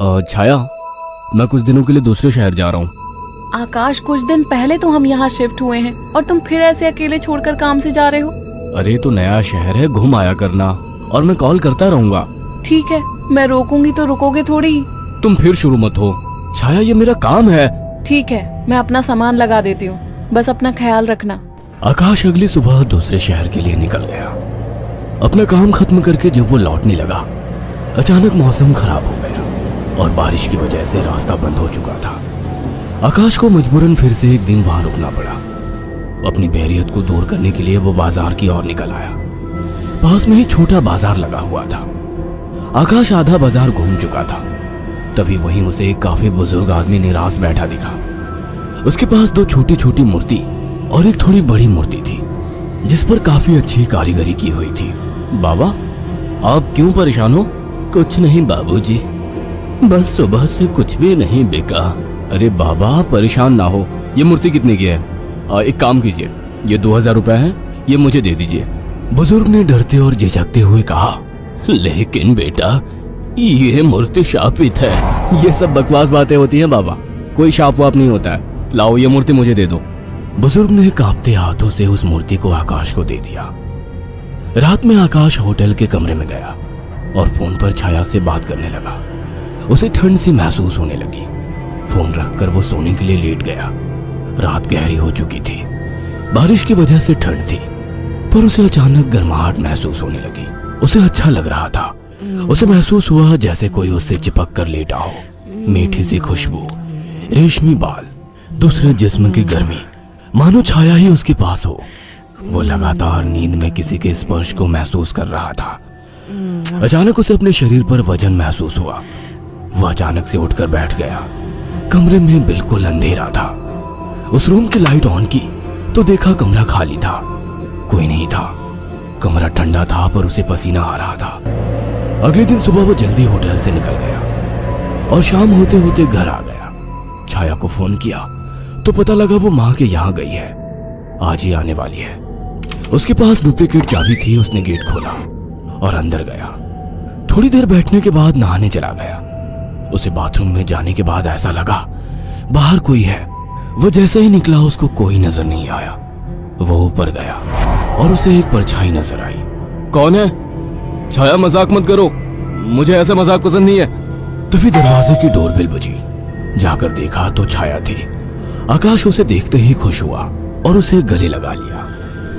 छाया, मैं कुछ दिनों के लिए दूसरे शहर जा रहा हूँ। आकाश, कुछ दिन पहले तो हम यहाँ शिफ्ट हुए हैं और तुम फिर ऐसे अकेले छोड़कर काम से जा रहे हो। अरे तो नया शहर है, घूम आया करना, और मैं कॉल करता रहूंगा। ठीक है, मैं रोकूंगी तो रुकोगे थोड़ी। तुम फिर शुरू मत हो छाया, ये मेरा काम है। ठीक है, मैं अपना सामान लगा देती हूँ, बस अपना ख्याल रखना। आकाश अगली सुबह दूसरे शहर के लिए निकल गया। अपना काम खत्म करके जब वो लौटने लगा, अचानक मौसम खराब हो गया और बारिश की वजह से रास्ता बंद हो चुका था। आकाश को मजबूरन फिर से एक दिन वहां रुकना पड़ा। अपनी बोरियत को दूर करने के लिए वो बाजार की ओर निकल आया। पास में ही छोटा बाजार लगा हुआ था। आकाश आधा बाजार घूम चुका था, तभी वहीं उसे एक काफी बुजुर्ग आदमी निराश बैठा दिखा। उसके पास दो छोटी छोटी मूर्ति और एक थोड़ी बड़ी मूर्ति थी, जिस पर काफी अच्छी कारीगरी की हुई थी। बाबा, आप क्यों परेशान हो? कुछ नहीं बाबूजी, बस सुबह से कुछ भी नहीं बिका। अरे बाबा, परेशान ना हो। ये मूर्ति कितने की है? एक काम कीजिए, ये 2000 रुपए है, ये मुझे दे दीजिए। बुजुर्ग ने डरते और झिझकते हुए कहा, लेकिन बेटा, ये मूर्ति शापित है। ये सब बकवास बातें होती हैं बाबा, कोई शाप वाप नहीं होता है। लाओ, ये मूर्ति मुझे दे दो। बुजुर्ग ने कांपते हाथों से उस मूर्ति को आकाश को दे दिया। रात में आकाश होटल के कमरे में गया और फोन पर छाया से बात करने लगा। उसे ठंड सी महसूस होने लगी। फोन रखकर वो सोने के लिए लेट गया। रात गहरी हो चुकी थी, बारिश की वजह से ठंड थी, पर उसे अचानक गर्माहट महसूस होने लगी। उसे अच्छा लग रहा था। उसे महसूस हुआ जैसे कोई उससे चिपक कर लेटा हो। मीठी सी खुशबू, रेशमी बाल, दूसरे जिस्म की गर्मी, मानो छाया ही उसके पास हो। वो लगातार नींद में किसी के स्पर्श को महसूस कर रहा था। अचानक उसे अपने शरीर पर वजन महसूस हुआ। वो अचानक से उठकर बैठ गया। कमरे में बिल्कुल अंधेरा था। उस रूम की लाइट ऑन की तो देखा कमरा खाली था, कोई नहीं था। कमरा ठंडा था पर उसे पसीना आ रहा था। अगले दिन सुबह वो जल्दी होटल से निकल गया और शाम होते होते घर आ गया। छाया को फोन किया तो पता लगा वो माँ के यहाँ गई है, आज ही आने वाली है। उसके पास डुप्लीकेट चाबी थी। उसने गेट खोला और अंदर गया। थोड़ी देर बैठने के बाद नहाने चला गया। उसे बाथरूम में जाने के बाद ऐसा लगा बाहर कोई है। वो जैसे ही निकला उसको कोई नजर नहीं आया। वो ऊपर गया और उसे एक परछाई नजर आई। कौन है? छाया, मजाक मत करो, मुझे ऐसा मजाक पसंद नहीं है। तभी दरवाजे की डोरबेल बजी। जाकर देखा तो छाया थी। आकाश उसे देखते ही खुश हुआ और उसे गले लगा लिया।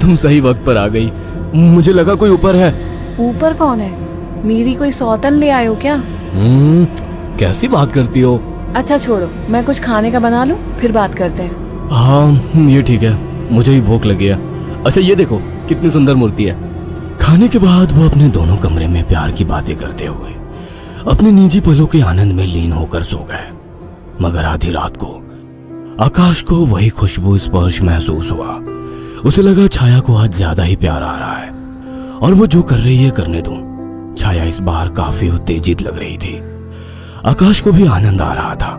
तुम सही वक्त पर आ गई, मुझे लगा कोई ऊपर है। ऊपर कौन है? मेरी कोई सौतन ले आयो क्या? कैसी बात करती हो? अच्छा छोड़ो, मैं कुछ खाने का बना लूं, फिर बात करते हैं। हाँ ये ठीक है, मुझे ही भूख लगी है। अच्छा ये देखो कितनी सुंदर मूर्ति है। खाने के बाद वो अपने दोनों कमरे में प्यार की बातें करते हुए अपने निजी पलों के आनंद में लीन होकर सो गए। मगर आधी रात को आकाश को वही खुशबू स्पर्श महसूस हुआ। उसे लगा छाया को आज ज्यादा ही प्यार आ रहा है और वो जो कर रही है करने दो। छाया इस बार काफी उत्तेजित लग रही थी। आकाश को भी आनंद आ रहा था।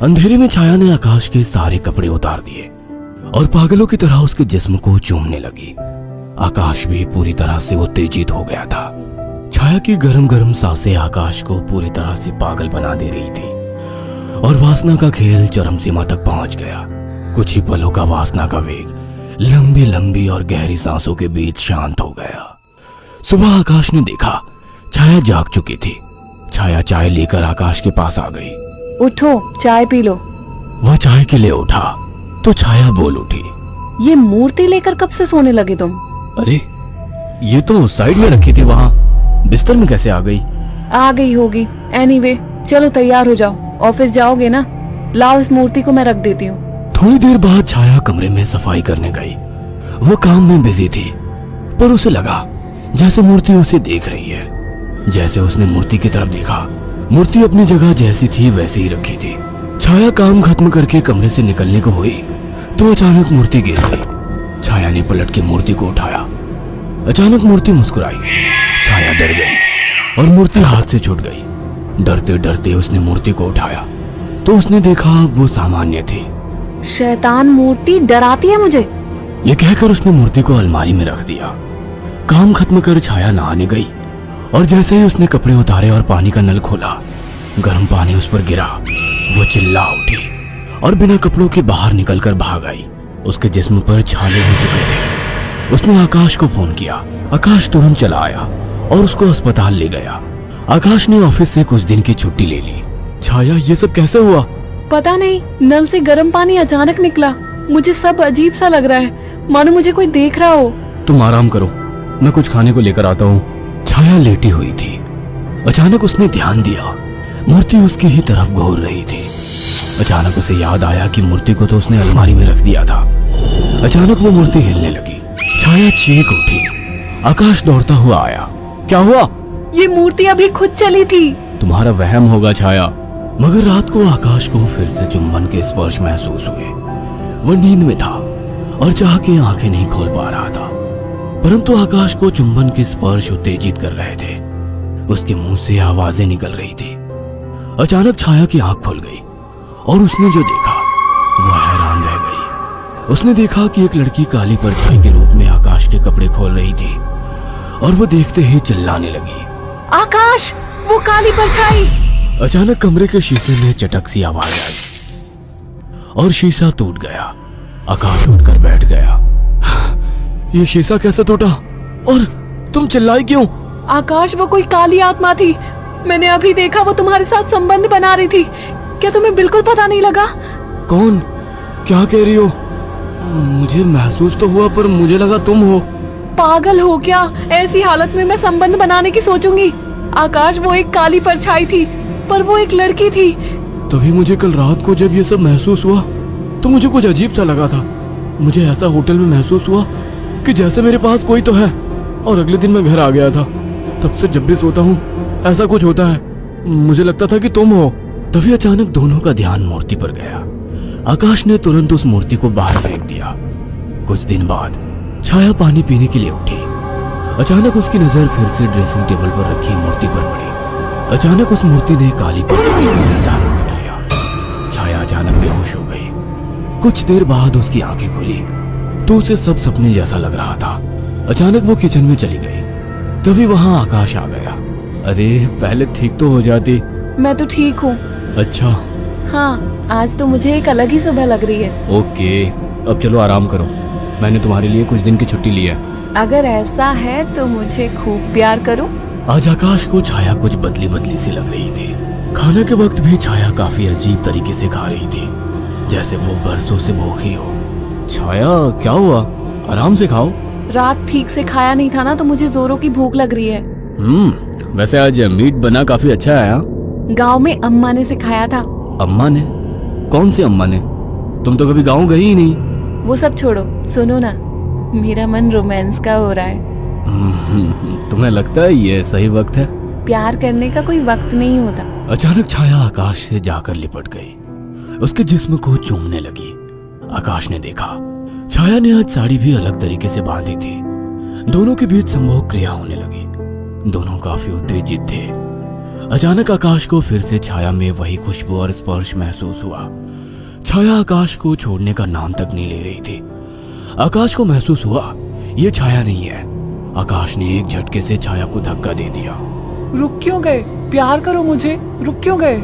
अंधेरे में छाया ने आकाश के सारे कपड़े उतार दिए और पागलों की तरह उसके जिस्म को चूमने लगी। आकाश भी पूरी तरह से उत्तेजित हो गया था। छाया की गरम गरम सांसें आकाश को पूरी तरह से पागल बना दे रही थी और वासना का खेल चरम सीमा तक पहुंच गया। कुछ ही पलों का वासना का वेग लंबी लंबी और गहरी सांसों के बीच शांत हो गया। सुबह आकाश ने देखा छाया जाग चुकी थी। छाया चाय लेकर आकाश के पास आ गई। उठो, चाय पी लो। वह चाय के लिए उठा तो छाया बोल उठी, ये मूर्ति लेकर कब से सोने लगे तुम? अरे ये तो साइड में रखी थी, वहां बिस्तर में कैसे आ गई? आ गई होगी। एनीवे, चलो तैयार हो जाओ, ऑफिस जाओगे ना? लाओ इस मूर्ति को मैं रख देती हूँ। थोड़ी देर बाद छाया कमरे में सफाई करने गई। वो काम में बिजी थी पर उसे लगा जैसे मूर्ति उसे देख रही है। जैसे उसने मूर्ति की तरफ देखा, मूर्ति अपनी जगह जैसी थी वैसे ही रखी थी। छाया काम खत्म करके कमरे से निकलने को हुई तो अचानक मूर्ति गिर गई। छाया ने पलट के मूर्ति को उठाया। अचानक मूर्ति मुस्कुराई। छाया डर गई और मूर्ति हाथ से छूट गई। डरते डरते उसने मूर्ति को उठाया तो उसने देखा वो सामान्य थी। शैतान मूर्ति डराती है मुझे, ये कहकर उसने मूर्ति को अलमारी में रख दिया। काम खत्म कर छाया नहाने गई और जैसे ही उसने कपड़े उतारे और पानी का नल खोला गर्म पानी उस पर गिरा। वो चिल्ला उठी और बिना कपड़ों के बाहर निकलकर भाग आई। उसके जिस्म पर छाले हो चुके थे। उसने आकाश को फोन किया। आकाश तुरंत चला आया और उसको अस्पताल ले गया। आकाश ने ऑफिस से कुछ दिन की छुट्टी ले ली। छाया, ये सब कैसे हुआ? पता नहीं, नल से गर्म पानी अचानक निकला। मुझे सब अजीब सा लग रहा है, मानो मुझे कोई देख रहा हो। तुम आराम करो, मैं कुछ खाने को लेकर आता हूँ। छाया लेटी हुई थी। अचानक उसने ध्यान दिया, मूर्ति उसकी ही तरफ घूर रही थी। अचानक उसे याद आया कि मूर्ति को तो उसने अलमारी में रख दिया था। अचानक वो मूर्ति हिलने लगी। छाया चीख उठी। आकाश दौड़ता हुआ आया। क्या हुआ? ये मूर्ति अभी खुद चली थी। तुम्हारा वहम होगा छाया। मगर रात को आकाश को फिर से चुंबन के स्पर्श महसूस हुए। वह नींद में था और चाह के आंखें नहीं खोल पा रहा था, परंतु आकाश को चुंबन के स्पर्श उत्तेजित कर रहे थे। उसके मुंह से आवाजें निकल रही थी। अचानक छाया की आंख खुल गई और उसने जो देखा वह हैरान रह गई। उसने देखा कि एक लड़की काली परछाई के रूप में आकाश के कपड़े खोल रही थी और वो देखते ही चिल्लाने लगी, आकाश, वो काली परछाई! अचानक कमरे के शीशे में चटक सी आवाज आई और शीशा टूट गया। आकाश उठकर बैठ गया। ये शीशा कैसे टूटा? और तुम चिल्लाई क्यों? आकाश, वो कोई काली आत्मा थी। मैंने अभी देखा, वो तुम्हारे साथ संबंध बना रही थी। क्या तुम्हें बिल्कुल पता नहीं लगा? कौन? क्या कह रही हो? मुझे महसूस तो हुआ, पर मुझे लगा तुम हो। पागल हो क्या? ऐसी हालत में मैं संबंध बनाने की सोचूंगी? आकाश, वो एक काली परछाई थी, पर वो एक लड़की थी। तभी मुझे कल रात को जब ये सब महसूस हुआ तो मुझे कुछ अजीब सा लगा था। मुझे ऐसा होटल में महसूस हुआ कि जैसे मेरे पास कोई तो है। और अगले दिन मैं घर आ गया था। तब से जब भी सोता हूँ ऐसा कुछ होता है। मुझे लगता था कि तुम हो। तभी अचानक दोनों का ध्यान मूर्ति पर गया। आकाश ने तुरंत उस मूर्ति को बाहर फेंक दिया। कुछ दिन बाद छाया पानी पीने के लिए उठी। अचानक उसकी नजर फिर से ड्रेसिंग टेबल पर रखी मूर्ति पर पड़ी। अचानक उस मूर्ति ने काली परछाई का निर्धारण कर लिया। छाया अचानक बेहोश हो गई। कुछ देर बाद उसकी आंखें खुली तो उसे सब सपने जैसा लग रहा था। अचानक वो किचन में चली गई। तभी वहां आकाश आ गया। अरे, पहले ठीक तो हो जाती। मैं तो ठीक हूँ। अच्छा। हाँ, आज तो मुझे एक अलग ही सुबह लग रही है। ओके, अब चलो आराम करो। मैंने तुम्हारे लिए कुछ दिन की छुट्टी ली है। अगर ऐसा है तो मुझे खूब प्यार करो। आज आकाश को छाया कुछ बदली बदली सी लग रही थी। खाने के वक्त भी छाया काफी अजीब तरीके से खा रही थी, जैसे वो बरसों से भूखी हो। छाया, क्या हुआ? आराम से खाओ। रात ठीक से खाया नहीं था ना, तो मुझे जोरों की भूख लग रही है। वैसे आज मीट बना काफी अच्छा है। गांव में अम्मा ने सिखाया था। अम्मा ने? कौन सी अम्मा ने? तुम तो कभी गांव गई ही नहीं। वो सब छोड़ो, सुनो ना, मेरा मन रोमांस का हो रहा है। तुम्हें लगता है ये सही वक्त है? प्यार करने का कोई वक्त नहीं होता। अचानक छाया आकाश से जाकर लिपट गई। उसके जिस्म को चूमने लगी। आकाश ने देखा छाया ने आज साड़ी भी अलग तरीके से बांधी थी। दोनों के बीच संभोग क्रिया होने लगी। दोनों काफी उत्तेजित थे। अचानक आकाश को फिर से छाया में वही खुशबू और स्पर्श महसूस हुआ। छाया आकाश को छोड़ने का नाम तक नहीं ले रही थी। आकाश को महसूस हुआ ये छाया नहीं है। आकाश ने एक झटके से छाया को धक्का दे दिया। रुक क्यों गए? प्यार करो मुझे, रुक क्यों गए?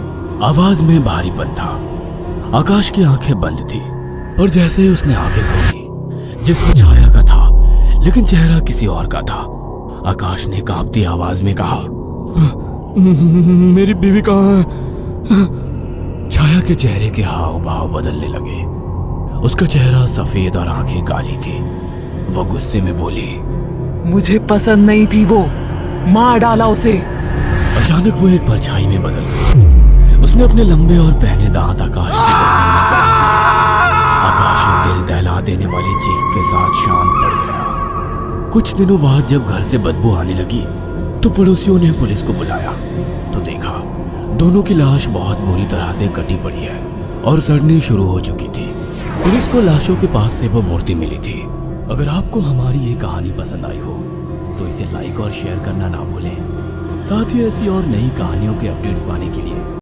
आवाज में भारीपन था। आकाश की आंखें बंद थी और जैसे ही उसने आंखें खोली, जिसमें छाया का था लेकिन चेहरा किसी और का था। आकाश ने कांपती आवाज में कहा, मेरी बीवी कहाँ है? छाया के चेहरे के हाव भाव बदलने लगे। उसका चेहरा सफेद और आंखें काली थी। वह गुस्से में बोली, मुझे पसंद नहीं थी वो, मार डाला उसे। अचानक वो एक परछाई में बदल गई। उसने अपने लंबे और पहने दांत आकाश की गर्दन में गाड़े। आकाश एक दिल दहला देने वाली चीख के साथ शांत पड़ गया। कुछ दिनों बाद जब घर से बदबू आने लगी तो पड़ोसियों ने पुलिस को बुलाया तो देखा दोनों की लाश बहुत बुरी तरह से कटी पड़ी है और सड़नी शुरू हो चुकी थी। पुलिस को लाशों के पास से वो मूर्ति मिली थी। अगर आपको हमारी ये कहानी पसंद आई हो तो इसे लाइक और शेयर करना ना भूलें। साथ ही ऐसी और नई कहानियों के अपडेट्स पाने के लिए